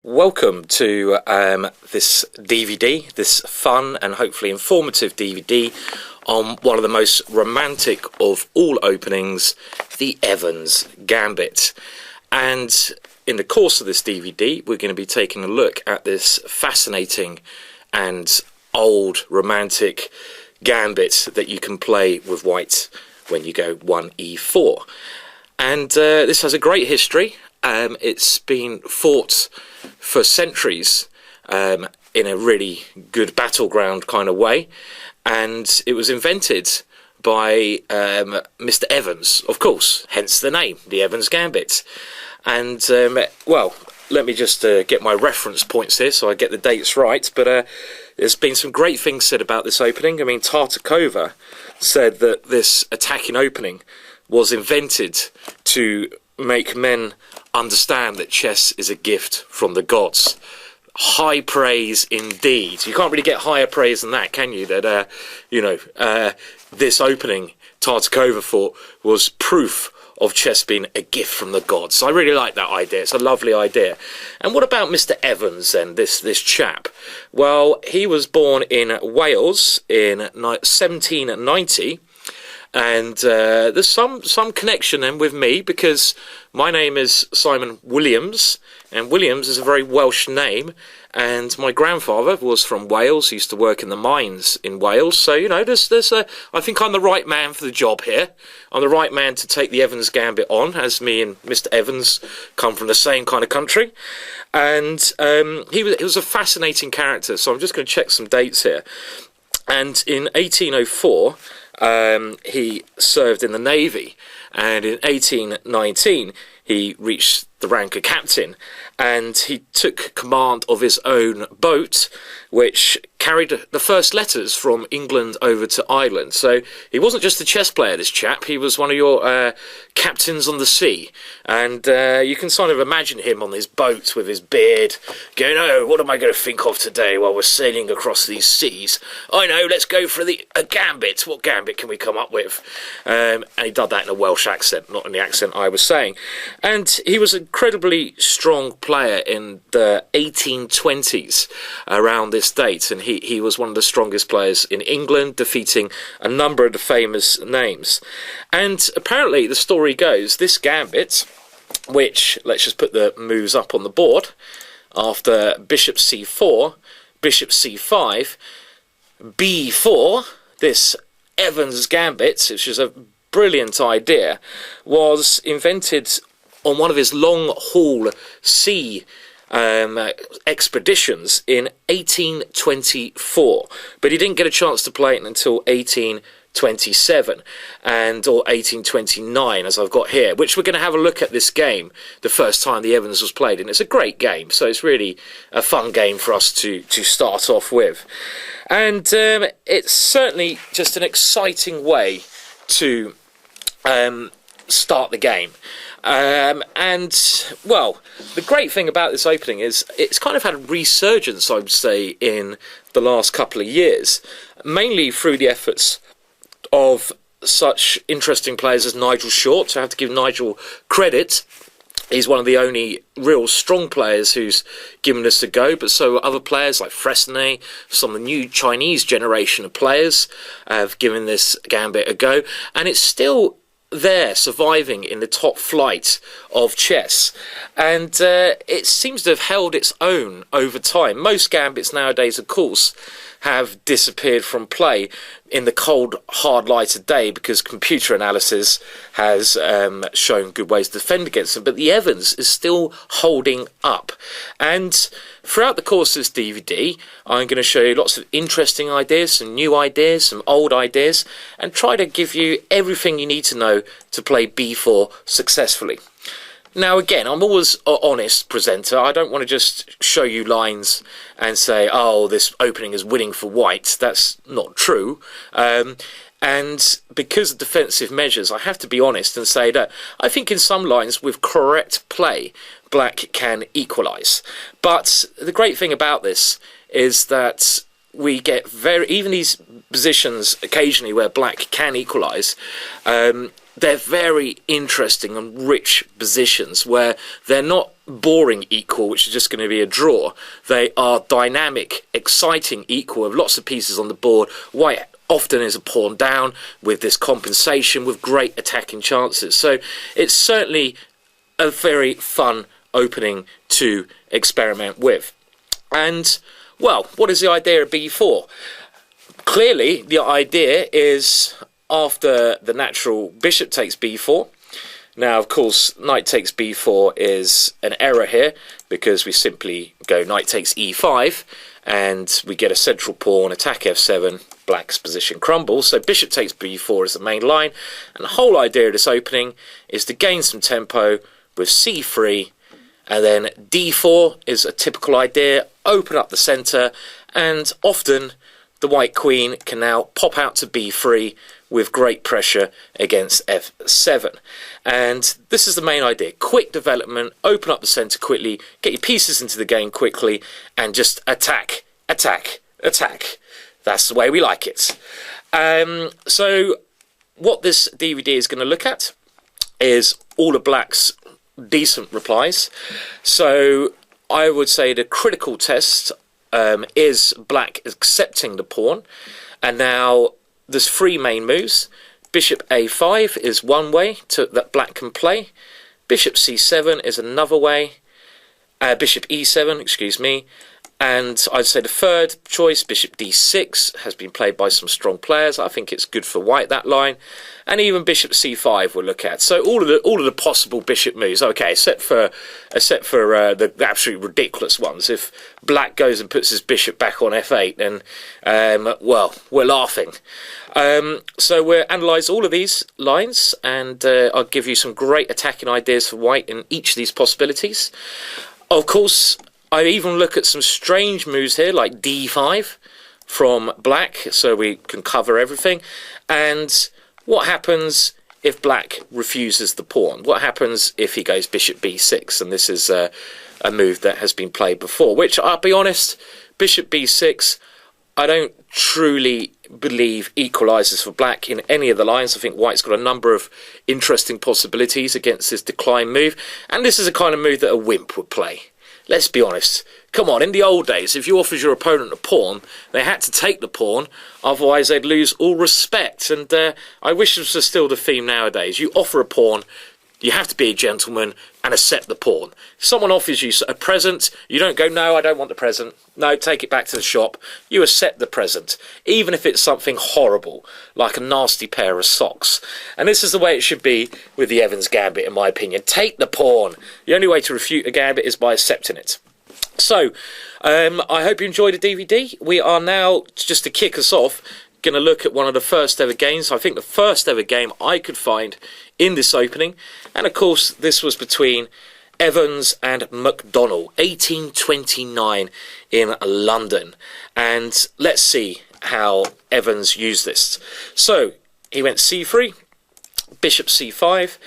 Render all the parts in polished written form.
Welcome to this DVD, this fun and hopefully informative DVD on one of the most romantic of all openings, the Evans Gambit. And in the course of this DVD, we're going to be taking a look at this fascinating and old romantic gambit that you can play with white when you go 1e4. And this has a great history. It's been fought for centuries in a really good battleground kind of way, and it was invented by Mr. Evans, of course, hence the name, the Evans Gambit. And well, let me just get my reference points here so I get the dates right, but there's been some great things said about this opening. I mean, Tartakova said that this attacking opening was invented to make men understand that chess is a gift from the gods. High praise indeed. You can't really get higher praise than that, can you? That this opening Tartakova thought was proof of chess being a gift from the gods. So I really like that idea. It's a lovely idea. And what about Mr. Evans then, this chap? Well, he was born in Wales in 1790. And there's some connection then with me, because my name is Simon Williams, and Williams is a very Welsh name, and my grandfather was from Wales. He used to work in the mines in Wales, so I think I'm the right man for the job here. I'm the right man to take the Evans Gambit on, as me and Mr. Evans come from the same kind of country. And he was a fascinating character, so I'm just going to check some dates here. And in 1804, he served in the Navy, and in 1819 he reached the rank of captain, and he took command of his own boat, which carried the first letters from England over to Ireland. So he wasn't just a chess player, this chap. He was one of your captains on the sea, and you can sort of imagine him on his boat with his beard going, "Oh, what am I going to think of today while we're sailing across these seas? I know, let's go for a gambit. What gambit can we come up with?" And he did that in a Welsh accent, not in the accent I was saying. And he was an incredibly strong player in the 1820s around this date, and he was one of the strongest players in England, defeating a number of the famous names. And apparently the story goes, this gambit, which, let's just put the moves up on the board, after bishop c4, bishop c5, b4, this Evans Gambit, which is a brilliant idea, was invented on one of his long-haul sea expeditions in 1824, but he didn't get a chance to play it until 1827 or 1829, as I've got here, which we're going to have a look at this game the first time the Evans was played, and it's a great game, so it's really a fun game for us to start off with. And it's certainly just an exciting way to start the game. And, well, the great thing about this opening is it's kind of had a resurgence, I would say, in the last couple of years, mainly through the efforts of such interesting players as Nigel Short. So I have to give Nigel credit. He's one of the only real strong players who's given this a go, but so other players like Fresnay, some of the new Chinese generation of players have given this gambit a go, and it's still there, surviving in the top flight of chess, and it seems to have held its own over time. Most gambits nowadays, of course, have disappeared from play in the cold, hard light of day because computer analysis has shown good ways to defend against them, but the Evans is still holding up. And throughout the course of this DVD, I'm going to show you lots of interesting ideas, some new ideas, some old ideas, and try to give you everything you need to know to play b4 successfully. Now, again, I'm always an honest presenter. I don't want to just show you lines and say, oh, this opening is winning for white. That's not true. And because of defensive measures, I have to be honest and say that I think in some lines, with correct play, black can equalise. But the great thing about this is that we get even these positions occasionally where black can equalise, they're very interesting and rich positions where they're not boring equal, which is just going to be a draw. They are dynamic, exciting equal with lots of pieces on the board. White often is a pawn down with this compensation with great attacking chances. So it's certainly a very fun opening to experiment with. And, well, what is the idea of b4? Clearly, the idea is after the natural bishop takes b4. Now, of course, knight takes b4 is an error here because we simply go knight takes e5 and we get a central pawn, attack f7, black's position crumbles. So bishop takes b4 is the main line, and the whole idea of this opening is to gain some tempo with c3, and then d4 is a typical idea, open up the centre, and often the white queen can now pop out to b3 with great pressure against f7. And this is the main idea. Quick development, open up the centre quickly, get your pieces into the game quickly, and just attack, attack, attack. That's the way we like it. So what this DVD is going to look at is all of black's decent replies. So I would say the critical test is black accepting the pawn. And now there's three main moves. Bishop a5 is one way that black can play. Bishop c7 is another way. Bishop e7, excuse me. And I'd say the third choice, bishop d6, has been played by some strong players. I think it's good for white, that line. And even bishop c5 we'll look at. So all of the possible bishop moves. Okay, except for the absolutely ridiculous ones. If black goes and puts his bishop back on f8, then well, we're laughing. So we'll analyse all of these lines, and I'll give you some great attacking ideas for white in each of these possibilities. Of course, I even look at some strange moves here, like d5 from black, so we can cover everything. And what happens if black refuses the pawn? What happens if he goes bishop b6? And this is a move that has been played before, which, I'll be honest, bishop b6, I don't truly believe equalises for black in any of the lines. I think white's got a number of interesting possibilities against this decline move. And this is a kind of move that a wimp would play. Let's be honest. Come on, in the old days, if you offered your opponent a pawn, they had to take the pawn, otherwise they'd lose all respect. And I wish this was still the theme nowadays. You offer a pawn, you have to be a gentleman and accept the pawn. If someone offers you a present, you don't go, no, I don't want the present. No, take it back to the shop. You accept the present, even if it's something horrible, like a nasty pair of socks. And this is the way it should be with the Evans Gambit, in my opinion. Take the pawn. The only way to refute a gambit is by accepting it. So, I hope you enjoyed the DVD. We are now, just to kick us off, going to look at one of the first ever games. I think the first ever game I could find in this opening. And of course, this was between Evans and McDonnell, 1829 in London. And let's see how Evans used this. So he went c3, bishop c5,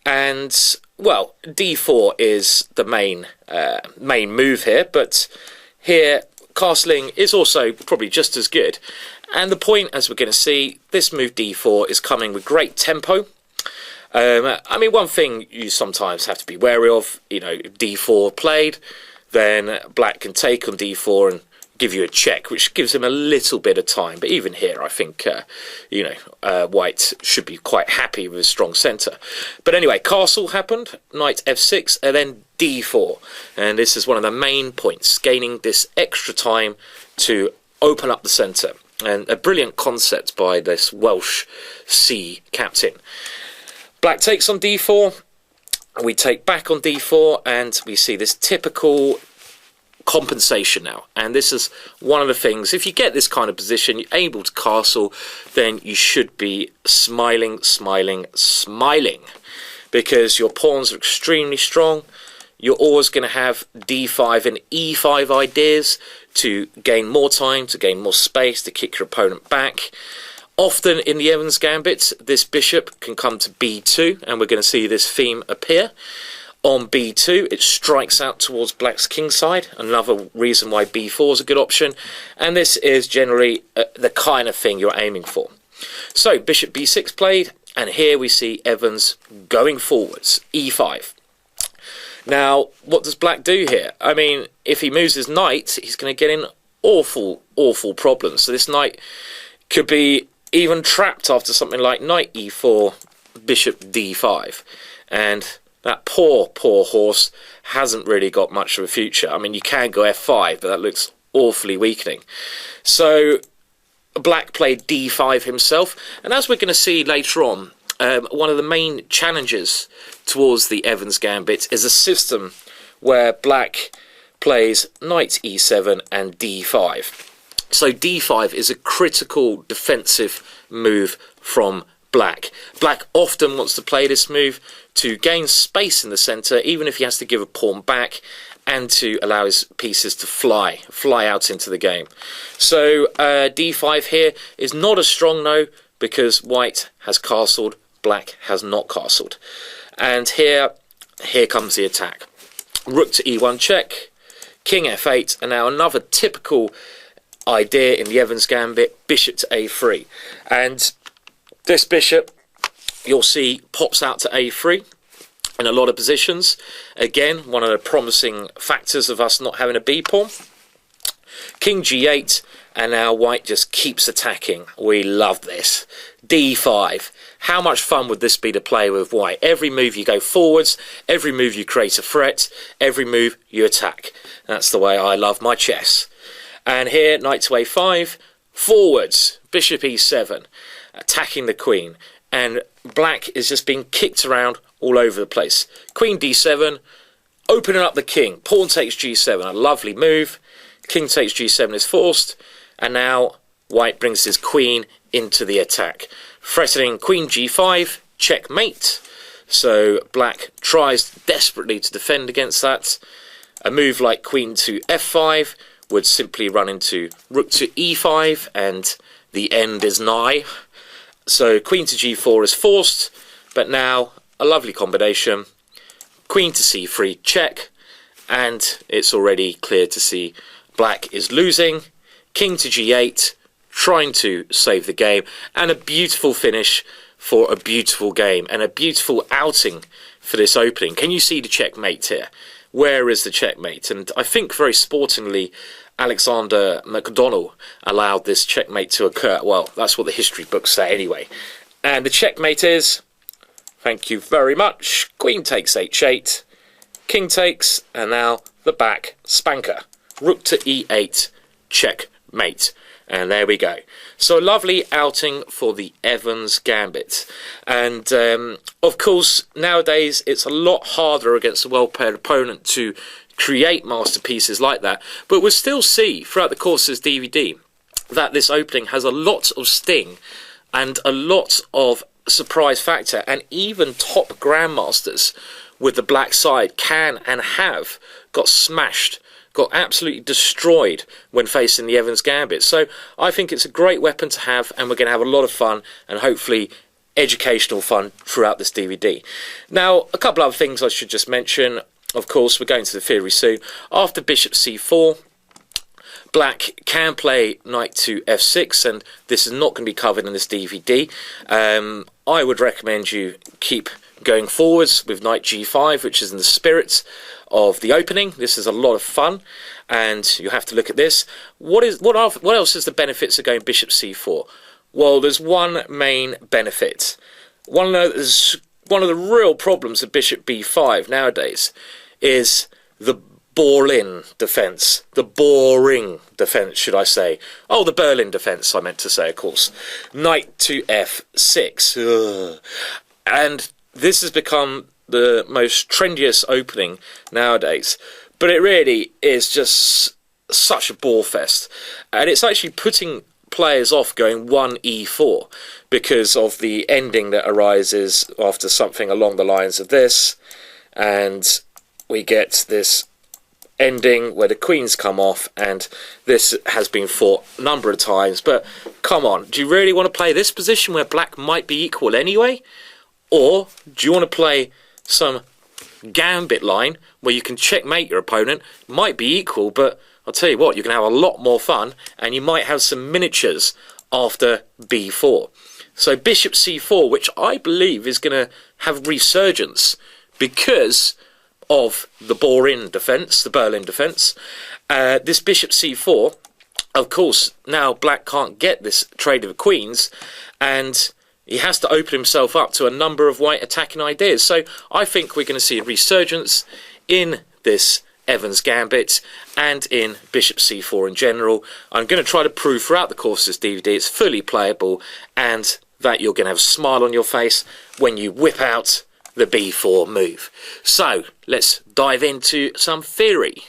and well, d4 is the main move here, but here castling is also probably just as good. And the point, as we're going to see, this move d4 is coming with great tempo. I mean, one thing you sometimes have to be wary of, you know, d4 played, then black can take on d4 and give you a check, which gives him a little bit of time. But even here, I think, white should be quite happy with a strong centre. But anyway, castle happened, knight f6, and then d4. And this is one of the main points, gaining this extra time to open up the centre. And a brilliant concept by this Welsh sea captain. Black takes on d4, we take back on d4, and we see this typical compensation now. And this is one of the things, if you get this kind of position, you're able to castle, then you should be smiling, smiling, smiling. Because your pawns are extremely strong. You're always going to have d5 and e5 ideas to gain more time, to gain more space, to kick your opponent back. Often in the Evans Gambit, this bishop can come to b2, and we're going to see this theme appear. On b2, it strikes out towards black's kingside, another reason why b4 is a good option, and this is generally the kind of thing you're aiming for. So, bishop b6 played, and here we see Evans going forwards, e5. Now, what does black do here? I mean, if he moves his knight, he's going to get in awful, awful problems. So this knight could be even trapped after something like knight e4, bishop d5. And that poor, poor horse hasn't really got much of a future. I mean, you can go f5, but that looks awfully weakening. So black played d5 himself. And as we're going to see later on, one of the main challenges towards the Evans Gambit is a system where black plays knight e7 and d5. So d5 is a critical defensive move from black. Black often wants to play this move to gain space in the centre, even if he has to give a pawn back, and to allow his pieces to fly out into the game. So d5 here is not a strong no, because white has castled, black has not castled. And here comes the attack. Rook to e1 check, king f8, and now another typical idea in the Evans Gambit, bishop to a3. And this bishop, you'll see, pops out to a3 in a lot of positions. Again, one of the promising factors of us not having a b-pawn. King g8, and now white just keeps attacking. We love this. d5. How much fun would this be to play with white? Every move you go forwards, every move you create a threat, every move you attack. That's the way I love my chess. And here, knight to a5, forwards, bishop e7, attacking the queen. And black is just being kicked around all over the place. Queen d7, opening up the king. Pawn takes g7, a lovely move. King takes g7 is forced. And now white brings his queen into the attack. Threatening queen g5, checkmate. So black tries desperately to defend against that. A move like queen to f5 would simply run into rook to e5, and the end is nigh. So queen to g4 is forced, but now a lovely combination. Queen to c3 check, and it's already clear to see black is losing. King to g8, trying to save the game, and a beautiful finish for a beautiful game and a beautiful outing for this opening. Can you see the checkmate here? Where is the checkmate? And I think very sportingly, Alexander MacDonald allowed this checkmate to occur. Well, that's what the history books say anyway. And the checkmate is, thank you very much, queen takes h8, king takes, and now the back spanker. Rook to e8, checkmate. And there we go. So a lovely outing for the Evans Gambit. And of course, nowadays it's a lot harder against a well-paired opponent to create masterpieces like that. But we'll still see throughout the course of this DVD that this opening has a lot of sting and a lot of surprise factor. And even top grandmasters with the black side can and have got smashed, got absolutely destroyed when facing the Evans Gambit. So I think it's a great weapon to have, and we're going to have a lot of fun and hopefully educational fun throughout this DVD. Now, a couple other things I should just mention. Of course, we're going to the theory soon. After bishop c4, black can play knight to f6, and this is not going to be covered in this DVD. I would recommend you keep going forwards with knight g5, which is in the spirit of the opening. This is a lot of fun, and you have to look at this. What else is the benefits of going bishop c4? Well, there's one main benefit. One of the real problems of bishop b5 nowadays is the Berlin defense. The boring defense, should I say. Oh, the Berlin defense, I meant to say, of course. Knight to f6. Ugh. And this has become the most trendiest opening nowadays. But it really is just such a bore fest. And it's actually putting players off going 1e4 because of the ending that arises after something along the lines of this. And we get this ending where the queens come off, and this has been fought a number of times. But come on, do you really want to play this position where black might be equal anyway? Or do you want to play some gambit line where you can checkmate your opponent, might be equal, but I'll tell you what, you can have a lot more fun, and you might have some miniatures after b4. So bishop c4, which I believe is going to have resurgence, because of the Berlin defence, this bishop c4, of course, now black can't get this trade of queens, and he has to open himself up to a number of white attacking ideas. So I think we're going to see a resurgence in this Evans Gambit and in bishop c4 in general. I'm going to try to prove throughout the course of this DVD it's fully playable, and that you're going to have a smile on your face when you whip out the b4 move. So let's dive into some theory.